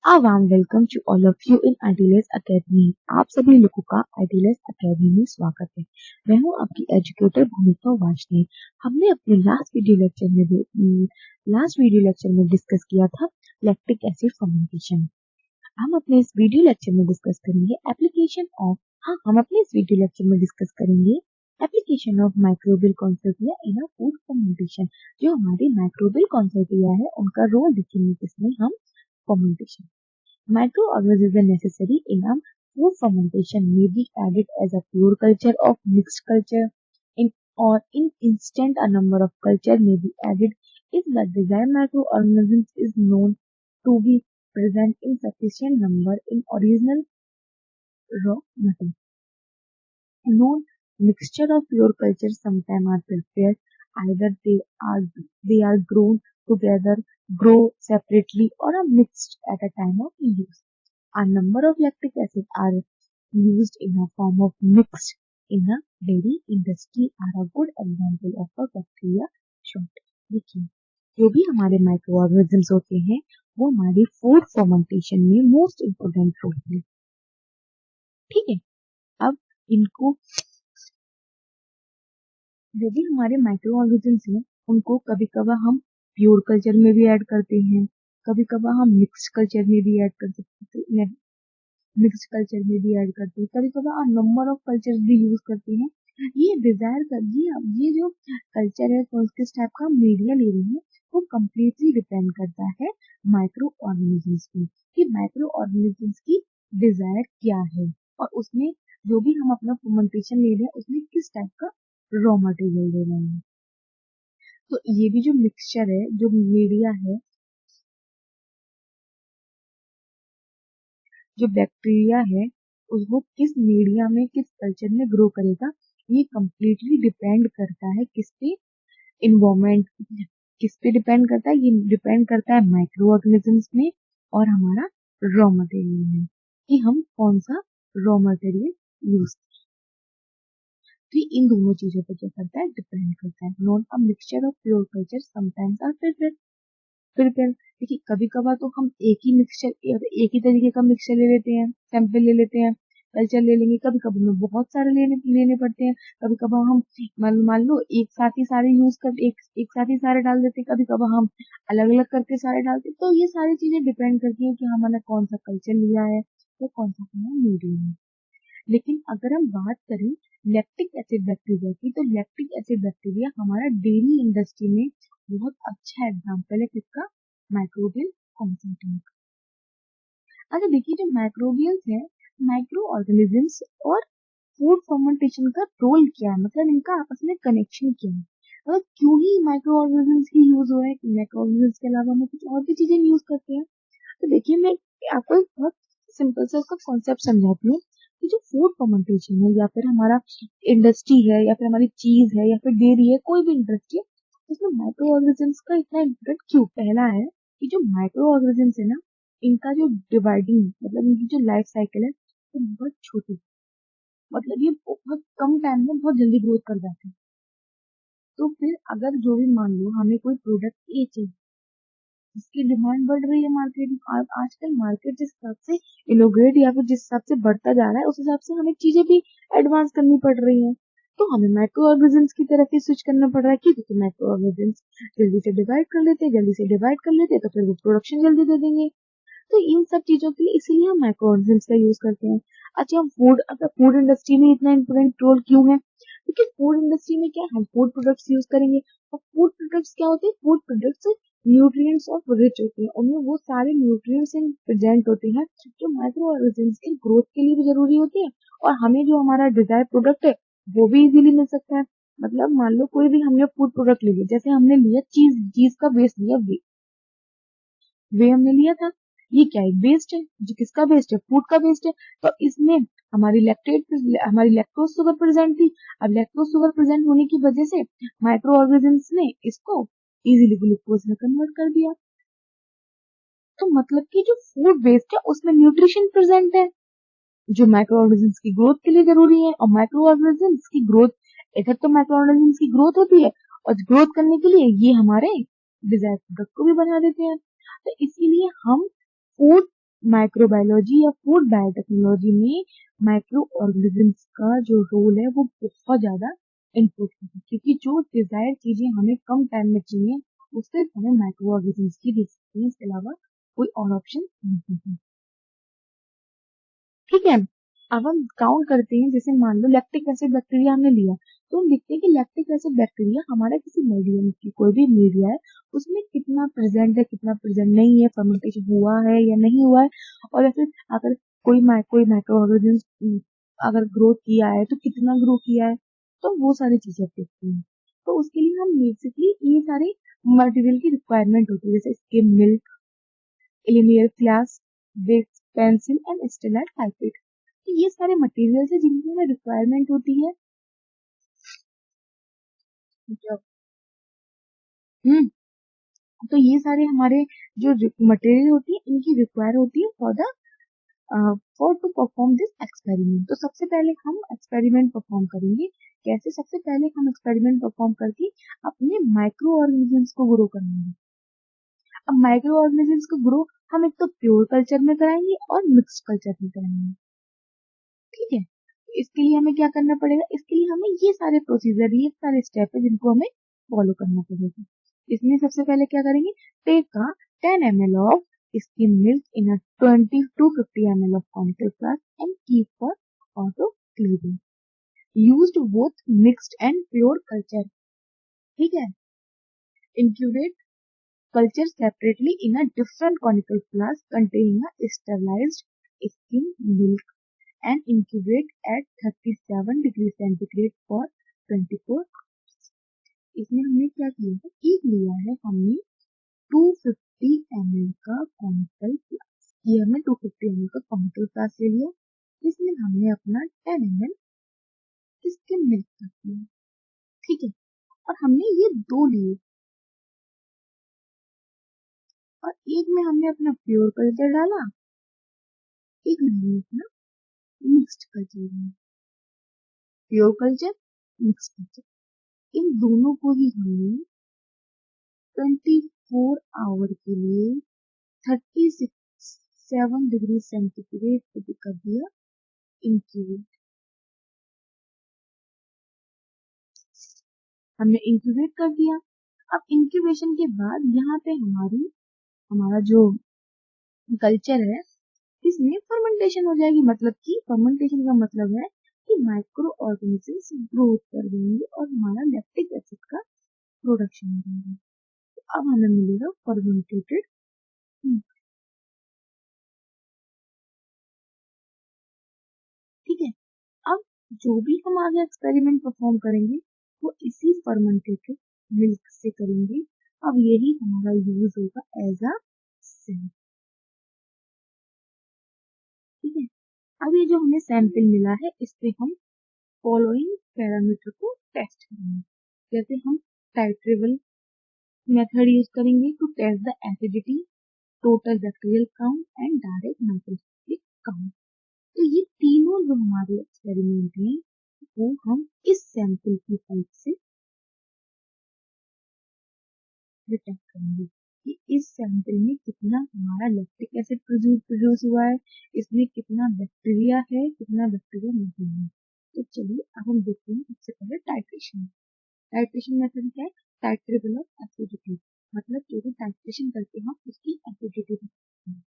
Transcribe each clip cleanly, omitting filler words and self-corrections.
A warm welcome to all of you in Idealist Academy। आप सभी लोगों का Idealist Academy में स्वागत है। मैं हूं आपकी एजुकेटर भूमिका वाशनी। हमने अपने लास्ट वीडियो लेक्चर में डिस्कस किया था लैक्टिक एसिड फर्मेंटेशन। हम अपने इस वीडियो लेक्चर में डिस्कस करेंगे application of microbial consortia in a food fermentation. जो हमारी माइक्रोबियल कॉन्सर्टिया है उनका रोल देखेंगे किसमें हम fermentation. Microorganisms are necessary in a food fermentation may be added as a pure culture of mixed culture in instant a number of culture may be added if the desired microorganisms is known to be present in sufficient number in original raw material. Known mixture of pure cultures sometimes are prepared either they are grown together, grow separately, or are mixed at a time of use. A number of lactic acid are used in a form of mixed in a dairy industry are a good example of a bacteria short. देखिए जो भी हमारे micro organisms होते हैं वो हमारी food fermentation में most important role है। ठीक है, अब इनको जो भी हमारे माइक्रो ऑर्गेनिजम्स हैं उनको कभी कभार हम प्योर कल्चर में भी ऐड करते हैं, कभी कभार हम मिक्स कल्चर में भी ऐड कर सकते हैं, कभी कभार नंबर ऑफ कल्चर भी यूज करते हैं। ये डिजायर कर ये जो कल्चर है किस टाइप का मीडिया ले रही है वो कम्प्लीटली डिपेंड करता है माइक्रो ऑर्गेनिजम्स पे कि माइक्रो ऑर्गेनिजम्स की डिजायर क्या है और उसमें जो भी हम अपना फर्मेंटेशन ले रहे हैं उसमें किस टाइप का रॉ मटेरियल दे रहे हैं। तो ये भी जो मिक्सचर है, जो मीडिया है, जो बैक्टीरिया है उसको किस मीडिया में किस कल्चर में ग्रो करेगा ये कम्प्लीटली डिपेंड करता है किस पे, इन्वायरमेंट किस पे डिपेंड करता है, ये डिपेंड करता है माइक्रो ऑर्गेनिजम्स में और हमारा रॉ मटेरियल में कि हम कौन सा रॉ मटेरियल यूज करें। तो इन दोनों चीजों पे क्या करता है, डिपेंड करता है। Non a mixture of pure culture sometimes are prepare. देखिए कभी कभार तो हम एक ही तरीके का मिक्सचर ले लेते हैं, सैंपल ले लेते हैं, कल्चर ले लेंगे, कभी कभी हमें बहुत सारे लेने पड़ते हैं, कभी कभार हम मान लो एक साथ ही सारे एक साथ ही सारे डाल देते हैं, कभी कभार हम अलग अलग करके सारे डालते हैं। तो ये सारी चीजें डिपेंड करती है कि हमारा कौन सा कल्चर लिया है या कौन सा हमारा मीडियम है। लेकिन अगर हम बात करें लैक्टिक एसिड बैक्टीरिया की तो लैक्टिक एसिड बैक्टीरिया हमारा डेयरी इंडस्ट्री में बहुत अच्छा एग्जाम्पल है किसका, माइक्रोबियल कॉन्सेंट्रेट। अच्छा देखिए जो माइक्रोबियल्स है, माइक्रो ऑर्गेनिजम्स और फूड फर्मेंटेशन का रोल क्या है, मतलब इनका आपस में कनेक्शन क्या है, मतलब क्यों ही माइक्रो ऑर्गेनिजम्स की यूज हो रहा है, माइक्रो ऑर्गेनिजम्स के अलावा हम कुछ और भी चीजें यूज करते हैं। तो देखिए मैं आपको बहुत सिंपल से उसका कॉन्सेप्ट समझाती हूँ कि जो फूड फर्मेंटेशन है या फिर हमारा इंडस्ट्री है या फिर हमारी चीज है या फिर डेयरी है, कोई भी इंडस्ट्री है, उसमें माइक्रो ऑर्गेनिजम्स का इतना इम्पोर्टेंट क्यों। पहला है कि जो माइक्रो ऑर्गेनिजम्स है ना, इनका जो डिवाइडिंग मतलब इनकी जो लाइफ साइकिल है वो बहुत छोटी, मतलब ये बहुत कम टाइम में बहुत जल्दी ग्रोथ कर जाते हैं। तो फिर अगर जो भी मान लो हमें कोई प्रोडक्ट ए चाहिए जिसकी डिमांड बढ़ रही है मार्केट में, आजकल मार्केट जिस हिसाब से इनोग्रेट या फिर जिस हिसाब से बढ़ता जा रहा है उस हिसाब से हमें चीजें भी एडवांस करनी पड़ रही हैं, तो हमें माइक्रो ऑर्गेनिजम्स की तरफ ही स्विच करना पड़ रहा है क्योंकि माइक्रो ऑर्गेनिजम्स जल्दी से डिवाइड कर लेते हैं तो फिर वो प्रोडक्शन जल्दी दे देंगे। तो इन सब चीजों के लिए इसीलिए हम माइक्रो ऑर्गेनिजम्स का यूज करते हैं। अच्छा हम फूड इंडस्ट्री में इतना इम्पोर्टेंट रोल क्यों है, क्योंकि फूड इंडस्ट्री में क्या हम फूड प्रोडक्ट्स यूज करेंगे और फूड प्रोडक्ट्स क्या होते हैं, food products nutrients of rich होते हैं, उनमें वो सारे न्यूट्रिएंट्स प्रेजेंट होते हैं जो माइक्रो ऑर्गेनिजम्स के ग्रोथ के लिए भी जरूरी होते हैं और हमें जो हमारा डिजायर प्रोडक्ट है वो भी इजीली मिल सकता है। मतलब मान लो कोई भी हमने फूड प्रोडक्ट ले लिया, जैसे हमने लिया चीज का वेस्ट लिया, वे हमने लिया था, ये क्या है, वेस्ट है, जो किसका वेस्ट है, फूड का वेस्ट है। तो इसमें हमारी लैक्टोज शुगर प्रेजेंट थी। अब लैक्टोज शुगर प्रेजेंट होने की वजह से माइक्रो ऑर्गेनिजम्स ने इसको इजीली ग्लूकोज में कन्वर्ट कर दिया। तो मतलब कि जो फूड वेस्ट है उसमें न्यूट्रिशन प्रेजेंट है जो माइक्रो ऑर्गेनिजम्स की ग्रोथ के लिए जरूरी है। और माइक्रो ऑर्गेनिजम्स की ग्रोथ, इधर तो माइक्रो ऑर्गेनिजम्स की ग्रोथ होती है और ग्रोथ करने के लिए ये हमारे डिजायर प्रोडक्ट को भी बना देते हैं। तो इसीलिए हम फूड माइक्रोबायोलॉजी या फूड बायोटेक्नोलॉजी में माइक्रो ऑर्गेनिजम्स का जो रोल है वो बहुत ज्यादा इम्पोर्टेंट है, क्योंकि जो डिजायर चीजें हमें कम टाइम में चाहिए वो सिर्फ हमें माइक्रो ऑर्गेनिजम्स की दे सकती है, इसके अलावा कोई और ऑप्शन नहीं है। ठीक है, अब हम काउंट करते हैं। जैसे मान लो लैक्टिक एसिड बैक्टीरिया हमने लिया, तो हम देखते हैं कि लैक्टिक एसिड बैक्टीरिया हमारा किसी मीडियम की कोई भी मीडिया है उसमें कितना प्रेजेंट है, कितना प्रेजेंट नहीं है, फर्मेंटेशन हुआ है या नहीं हुआ है, और या फिर अगर कोई माइक्रो ऑर्गेनिज्म अगर ग्रोथ किया है तो कितना ग्रो किया है, तो वो सारी चीजें देखते हैं। तो उसके लिए हम बेसिकली ये सारे मटेरियल की रिक्वायरमेंट होती है, जैसे स्किम मिल्क, इलिनियर क्लास, ब्रिक्स, पेंसिल एंड स्टेलाइट पाइपेट। तो ये सारे मटेरियल्स है जिनकी हमें रिक्वायरमेंट होती है। जब हम्म तो ये सारे हमारे जो मटेरियल होती है इनकी रिक्वायर होती है for to perform this experiment. तो सबसे पहले हम एक्सपेरिमेंट परफॉर्म करेंगे। कैसे? सबसे पहले हम एक्सपेरिमेंट परफॉर्म करके अपने माइक्रो ऑर्गेनिजम्स को ग्रो करेंगे। अब माइक्रो ऑर्गेनिजम्स को ग्रो हम एक तो प्योर कल्चर में कराएंगे और मिक्स्ड कल्चर में कराएंगे। ठीक है, तो इसके लिए हमें क्या करना पड़ेगा? इसके लिए हमें ये सारे प्रोसीजर, ये सारे स्टेप है जिनको हमें फॉलो करना पड़ेगा। इसमें सबसे पहले क्या करेंगे? Take a 10 ml of skim milk in a 20 to 50 ml of conical flask and keep for autoclaving. Used both mixed and pure culture. ठीक है, incubate culture separately in a different conical flask containing a sterilized skim milk and incubate at 37 degree centigrade for 24 hours. इसमें हमने क्या किया है? एक लिया है हमने 250 ml का कॉनिकल फ्लास्क। ये हमने 250 ml का कॉनिकल फ्लास्क ले लिया, इसमें हमने अपना 10 ml इसके मिल्क कर दिया। ठीक है, और हमने ये दो लिए और एक में हमने अपना प्योर कल्चर डाला, एक में हमने अपना मिक्स्ड कल्चर डाला। प्योर कल्चर, मिक्स्ड कल्चर, इन दोनों को ही हमने 24 आवर के लिए 37 डिग्री सेंटीग्रेड पे कर दिया इंक्यूबेट। हमने इंक्यूबेट कर दिया। अब इंक्यूबेशन के बाद यहाँ पे हमारा जो कल्चर है इसमें फर्मेंटेशन हो जाएगी। मतलब कि फर्मेंटेशन का मतलब है कि माइक्रो ऑर्गेनिजम्स ग्रोथ कर देंगे और हमारा लैक्टिक एसिड का प्रोडक्शन हो जाएगा। तो अब हमें मिलेगा फर्मेंटेटेड। ठीक है, अब जो भी हम आगे एक्सपेरिमेंट परफॉर्म करेंगे वो इसी फर्मेंटेटेड मिल्क से करेंगे। अब यही हमारा यूज होगा एज अ सेल। ठीक है, अब ये जो हमें सैंपल मिला है इस पे हम फॉलोइंग पैरामीटर को टेस्ट करेंगे। जैसे हम टाइट्रेबल मेथड यूज करेंगे to test the acidity, total bacterial count and direct microscopic count. तो ये तीनों जो हमारे एक्सपेरिमेंट हैं वो हम इस सैंपल की हेल्प से डिटेक्ट करेंगे कि इस सैंपल में कितना हमारा लैक्टिक एसिड प्रोड्यूस हुआ है, इसमें कितना बैक्टीरिया है, कितना बैक्टीरिया नहीं है। तो चलिए अब हम देखते हैं सबसे पहले टाइट्रेशन। टाइट्रेशन मेथड क्या है? टाइट्रेबल ऑफ एसिडिटी, मतलब जो भी टाइट्रेशन करके हम उसकी एसिडिटी बताते हैं।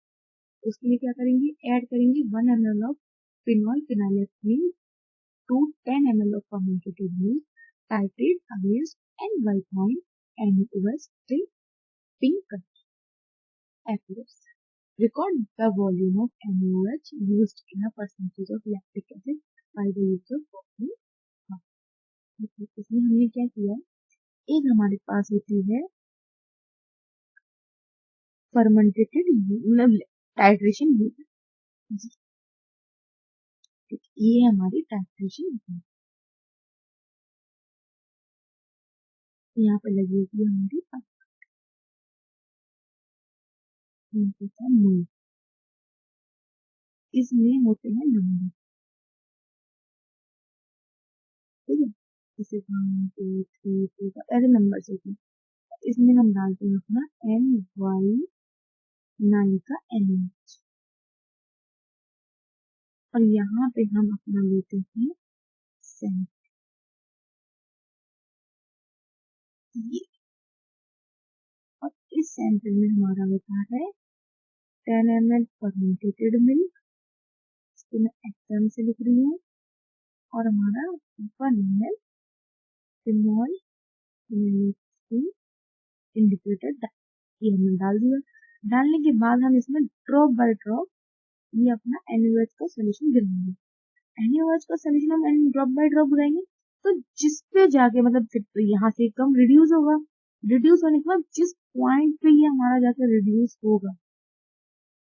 उसके लिए क्या करेंगे? ऐड करेंगे 1 ml of phenol phenanthrene to 10 ml of fermented milk, titrate against N white wine and NaOH till pink appears. Record the volume of NaOH used in a percentage of lactic acid by the use of bottling cup. इसमें हमने क्या किया? एक हमारे पास होती है फर्मेंटेटेड मतलब titration metre. ये हमारी टाइट्रेशन मीटर, यहाँ पे लगी होगी हमारी नंबर। इसमें होते हैं नंबर। ठीक है, जैसे 1 2 3 4 ऐसे नंबर होते हैं। इसमें हम डालते हैं अपना NY9 का NaOH। और यहाँ पे हम अपना लेते हैं सैंपल, और इस सैंपल में हमारा होता है 10 ml फर्मेंटेड मिल्क, इसको मैं एक्सएम से लिख रही हूँ, और हमारा 1 ml फिनॉल इंडिकेटेड, ये हमने डाल दिया। डालने के बाद हम इसमें ड्रॉप बाय ड्रॉप ये अपना NaOH का सोल्यूशन गिराएंगे। NaOH का सोल्यूशन हम ड्रॉप बाय ड्रॉप गिराएंगे तो जिस पे जाके मतलब फिर यहाँ से कम रिड्यूस होगा, रिड्यूस होने के बाद जिस पॉइंट पे ये हमारा जाकर रिड्यूस होगा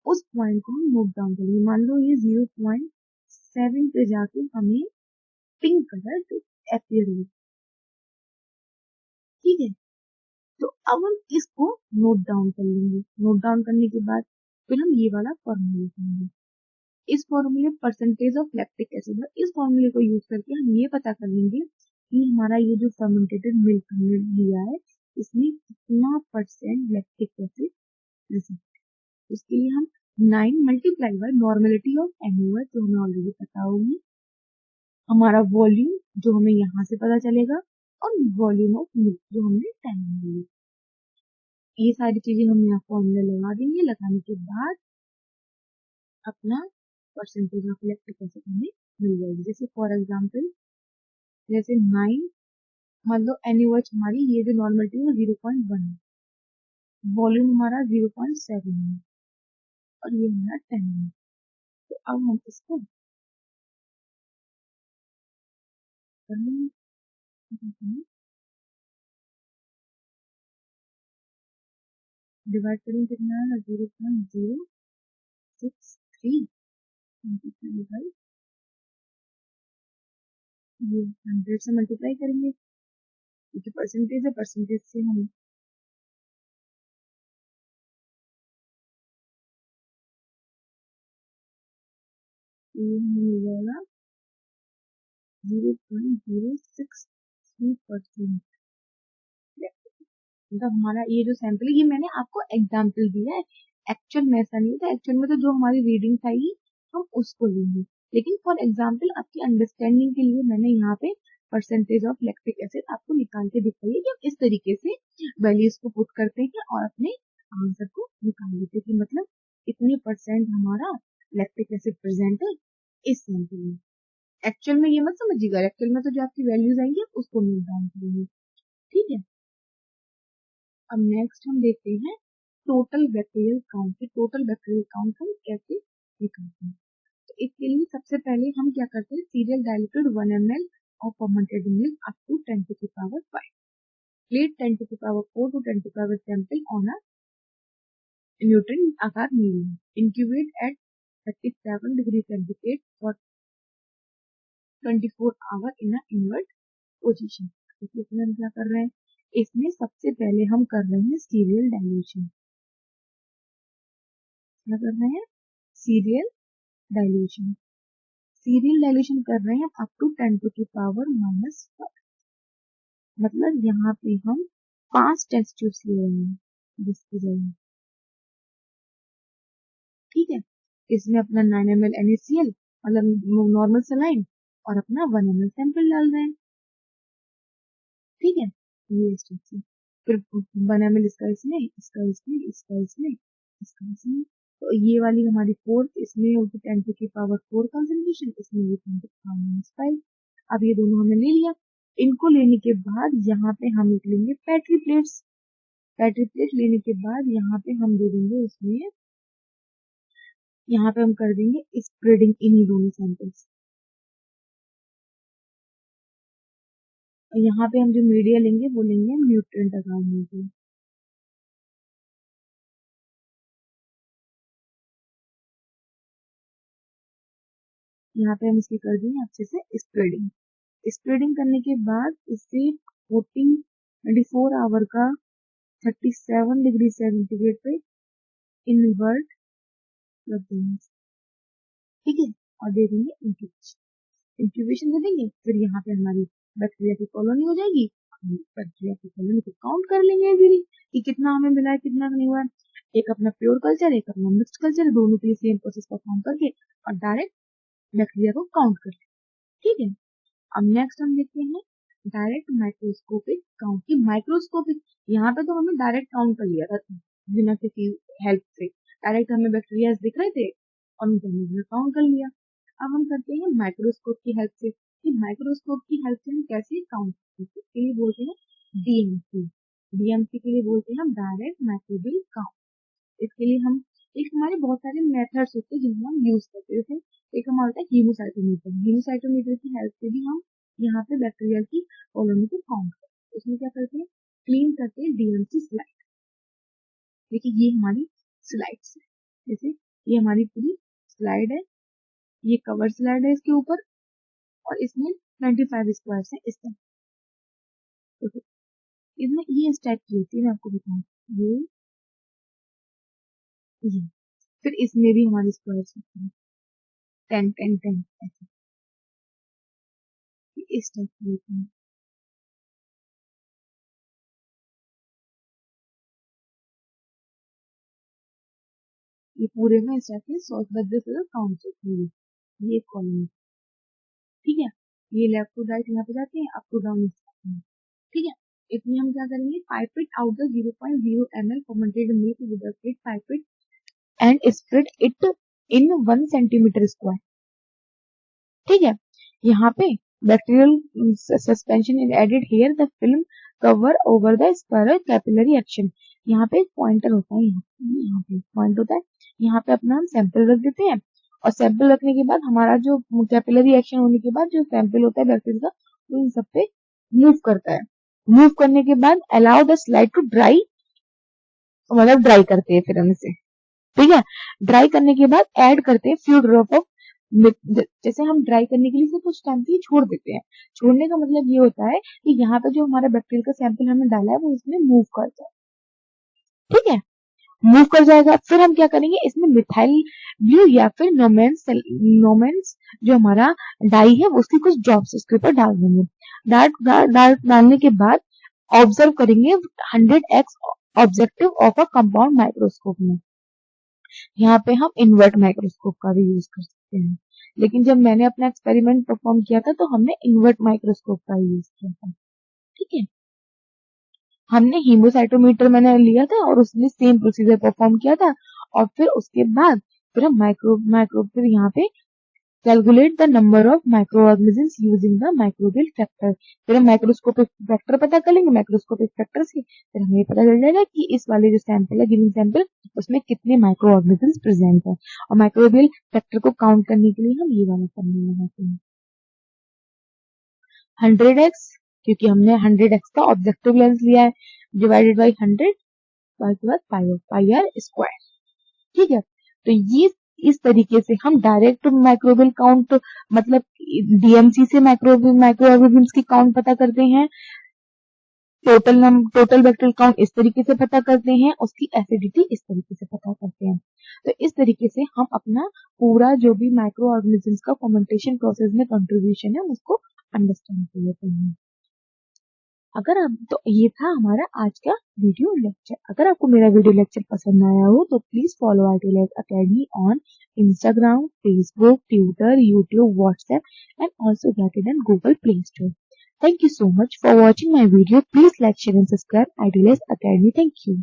उस पॉइंट को हम नोट डाउन करेंगे। मान लो ये 0.7 पे जाके हमें पिंक कलर अपीयर हुआ, ठीक है। तो अब हम इसको नोट डाउन कर लेंगे। नोट डाउन करने के बाद फिर हम ये वाला फॉर्मूला लिखेंगे। इस फॉर्मूले परसेंटेज ऑफ लैक्टिक एसिड है, इस फॉर्मूले को यूज करके हम ये पता कर लेंगे कि हमारा ये जो फर्मेंटेड मिल्क हमने लिया है इसमें कितना परसेंट लैक्टिक एसिड प्रेजेंट। उसके लिए हम 9 multiply by normality of NaOH जो हमें ऑलरेडी पता होगी, हमारा वॉल्यूम जो हमें यहाँ से पता चलेगा, और वॉल्यूम ऑफ मिल्क जो हमने 10 ml, ये सारी चीजें हम यहाँ फॉर्मूला लगा देंगे। लगाने के बाद अपना परसेंटेज ऑफ लैक्टिक एसिड हमें मिल जाएगी। जैसे फॉर एग्जांपल जैसे 9, मान लो NaOH हमारी ये जो नॉर्मलिटी है 0.1 है, वॉल्यूम हमारा 0.7 है, और ये हमारा 10 है। तो अब हम इसको डिवाइड करेंगे, कितना है 0.063 बाई ये 100 से मल्टीप्लाई करेंगे क्योंकि परसेंटेज है, परसेंटेज से हम ये हमें मिल जाएगा 0.063%। मतलब हमारा ये जो सैंपल है ये मैंने आपको एग्जाम्पल दिया है, एक्चुअल में ऐसा नहीं होता। एक्चुअल में तो जो हमारी रीडिंग आएगी हम उसको लेंगे, लेकिन फॉर एग्जाम्पल आपकी अंडरस्टैंडिंग के लिए मैंने यहाँ पे परसेंटेज ऑफ लैक्टिक एसिड आपको निकाल के दिखाई है कि हम इस तरीके से वैल्यूज को पुट करते हैं और अपने आंसर को निकाल लेते हैं कि मतलब इतने परसेंट हमारा लैक्टिक एसिड प्रेजेंट है इस सैंपल में। एक्चुअल में ये मत समझिएगा, एक्चुअल में तो जो आपकी वैल्यूज आएंगी उसको नोट डाउन करेंगे, ठीक है। अब नेक्स्ट हम देखते हैं टोटल बैक्टीरियल काउंट की। टोटल बैक्टीरियल काउंट हम कैसे निकालते हैं, तो इसके लिए सबसे पहले हम क्या करते हैं, serial diluted 1 ml of fermented milk up to 10 to the power 5, plate 10 to the power 4 to 10 to the power sample on a nutrient agar medium, incubate at 37 degree centigrade for 24 hour in a invert position. इसमें हम क्या कर रहे हैं, इसमें सबसे पहले हम कर रहे हैं सीरियल डाइल्यूशन। क्या कर रहे हैं, सीरियल डाइल्यूशन। सीरियल डाइल्यूशन कर रहे हैं अप टू 10 टू की पावर -5, मतलब यहाँ पे हम 5 टेस्ट ट्यूब्स ले रहे हैं जिसकी जगह, ठीक है। इसमें अपना 9 ml NaCl मतलब नॉर्मल सलाइन और अपना 1 ml सैंपल डाल रहे हैं, ठीक है। ये स्टेप, फिर 1 ml इसका इसमें, इसका इसमें, इसका इसमें, इसका इसमें, तो ये वाली हमारी फोर्थ, इसमें होगी 10 टू की पावर 4 कंसेंट्रेशन, इसमें ये 10 टू की पावर -5। अब ये दोनों हमने ले लिया। इनको लेने के बाद यहाँ पे हम लिख लेंगे पैट्री प्लेट्स। पैट्री प्लेट लेने के बाद यहाँ पे हम दे देंगे उसमें, यहाँ पे हम कर देंगे स्प्रेडिंग इन्हीं दोनों सैंपल्स। और यहाँ पे हम जो मीडिया लेंगे वो लेंगे न्यूट्रिएंट अगार मीडिया। यहाँ पे हम इसकी कर देंगे अच्छे से स्प्रेडिंग। स्प्रेडिंग करने के बाद इसे 24 आवर का 37 डिग्री सेंटीग्रेड पे इन्वर्ट कर देंगे, ठीक है, और दे देंगे इंक्यूबेशन। इंक्यूबेशन दे देंगे, फिर यहाँ पे हमारी बैक्टीरिया की कॉलोनी हो जाएगी। बैक्टीरिया की कॉलोनी को काउंट कर लेंगे फिर कि कितना हमें मिला है कितना नहीं हुआ है। एक अपना प्योर कल्चर, एक अपना मिक्स्ड कल्चर, दोनों के लिए सेम प्रोसेस परफॉर्म करके और डायरेक्ट बैक्टीरिया को काउंट करते हैं। ठीक है, अब नेक्स्ट हम देखते हैं डायरेक्ट माइक्रोस्कोपिक काउंट की माइक्रोस्कोपिक। यहाँ पे तो हमने डायरेक्ट काउंट कर लिया था बिना किसी हेल्प से, डायरेक्ट हमें बैक्टीरिया दिख रहे थे और उनको हमने काउंट कर लिया। अब हम करते हैं माइक्रोस्कोप की हेल्प से, कि माइक्रोस्कोप की हेल्प से हम कैसे काउंट करते हैं, इसके लिए बोलते हैं डीएमसी। डीएमसी के लिए बोलते हैं हम डायरेक्ट माइक्रोबियल काउंट। इसके लिए हम एक हमारे बहुत सारे मेथड्स होते हैं जिनको हम यूज करते हैं। जैसे एक हमारा होता है हीमोसाइटोमीटर। हीमोसाइटोमीटर की हेल्प से भी हम यहाँ पे बैक्टीरिया की कॉलोनी को काउंट करते हैं। उसमें क्या करते हैं, क्लीन करते हैं डीएमसी स्लाइड। देखिए ये हमारी स्लाइड्स है, जैसे ये हमारी पूरी स्लाइड है, ये कवर स्लाइड है इसके ऊपर, और इसमें 25 स्क्वायर्स है इस तरह। तो इसमें ये स्टेप की होती है, मैं आपको बताऊँ, ये फिर इसमें भी हमारे स्क्वायर्स होते हैं 10 10 10 ऐसे, इस टाइप की होती है। ये पूरे में इस टाइप के 100 बदले से काउंट होती है। ये कॉलम, ठीक है, ये लेफ्ट टू राइट यहाँ पे जाते हैं, अप टू डाउन, ठीक है। इसमें हम क्या करेंगे, pipette out the 0.0 ml fermented milk with a slit pipette and spread it in 1 centimeter square। ठीक है, यहाँ पे bacterial suspension is added here, the film cover over the spiral capillary action. यहाँ पे पॉइंटर होता है, यहाँ पे पॉइंट होता है, यहाँ पे अपना हम सैंपल रख देते हैं, और सैंपल रखने के बाद हमारा जो कैपिलरी एक्शन होने के बाद जो सैंपल होता है बैक्टीरिया का, वो इन सब पे मूव करता है। मूव करने के बाद allow the slide to dry, मतलब ड्राई करते हैं फिर हम इसे, ठीक है। ड्राई करने के बाद ऐड करते हैं फ्यू ड्रॉप ऑफ, जैसे हम ड्राई करने के लिए से कुछ टाइम के लिए छोड़ देते हैं। छोड़ने का मतलब ये होता है कि यहाँ पे जो हमारा बैक्टीरियल का सैंपल हमने डाला है वो इसमें मूव कर जाए, ठीक है, मूव कर जाएगा। फिर हम क्या करेंगे, इसमें मिथाइल ब्लू या फिर नोमेंस जो हमारा डाई है उसकी कुछ ड्रॉप्स इसके ऊपर डाल देंगे। डालने के बाद ऑब्जर्व करेंगे 100x objective of a compound microscope में। यहाँ पे हम इन्वर्ट माइक्रोस्कोप का भी यूज कर सकते हैं, लेकिन जब मैंने अपना एक्सपेरिमेंट परफॉर्म किया था तो हमने इन्वर्ट माइक्रोस्कोप का यूज किया था, ठीक है। हमने हीमोसाइटोमीटर मैंने लिया था और उसने सेम प्रोसीजर परफॉर्म किया था, और फिर उसके बाद फिर हम माइक्रो फिर यहाँ पे calculate the number of micro organisms using the microbial factor. फिर हम माइक्रोस्कोपिक फैक्टर पता कर लेंगे, माइक्रोस्कोपिक फैक्टर से फिर हमें पता चल जाएगा कि इस वाले जो सैंपल है, गिवन सैंपल, उसमें कितने माइक्रो ऑर्गेनिजम्स प्रेजेंट है। और माइक्रोबियल फैक्टर को काउंट करने के लिए हम ये वाला फॉर्मूला लगाते हैं 100x, क्योंकि हमने 100x का ऑब्जेक्टिव लेंस लिया है, डिवाइडेड बाई 100, उसके बाद पाई आर स्क्वायर, ठीक है। तो ये इस तरीके से हम डायरेक्ट माइक्रोबियल काउंट, मतलब डीएमसी से माइक्रो ऑर्गेनिजम्स की काउंट पता करते हैं, टोटल बैक्टीरियल काउंट इस तरीके से पता करते हैं, उसकी एसिडिटी इस तरीके से पता करते हैं। तो इस तरीके से हम अपना पूरा जो भी माइक्रो ऑर्गेनिजम्स का फर्मेंटेशन प्रोसेस में कंट्रीब्यूशन है उसको अंडरस्टैंड कर लेते हैं। अगर आप, तो ये था हमारा आज का वीडियो लेक्चर। अगर आपको मेरा वीडियो लेक्चर पसंद आया हो तो please follow ITLS Academy on Instagram, Facebook, Twitter, YouTube, WhatsApp and also get it on Google Play Store. Thank you so much for watching my video. Please like, share and subscribe ITLS Academy. Thank you.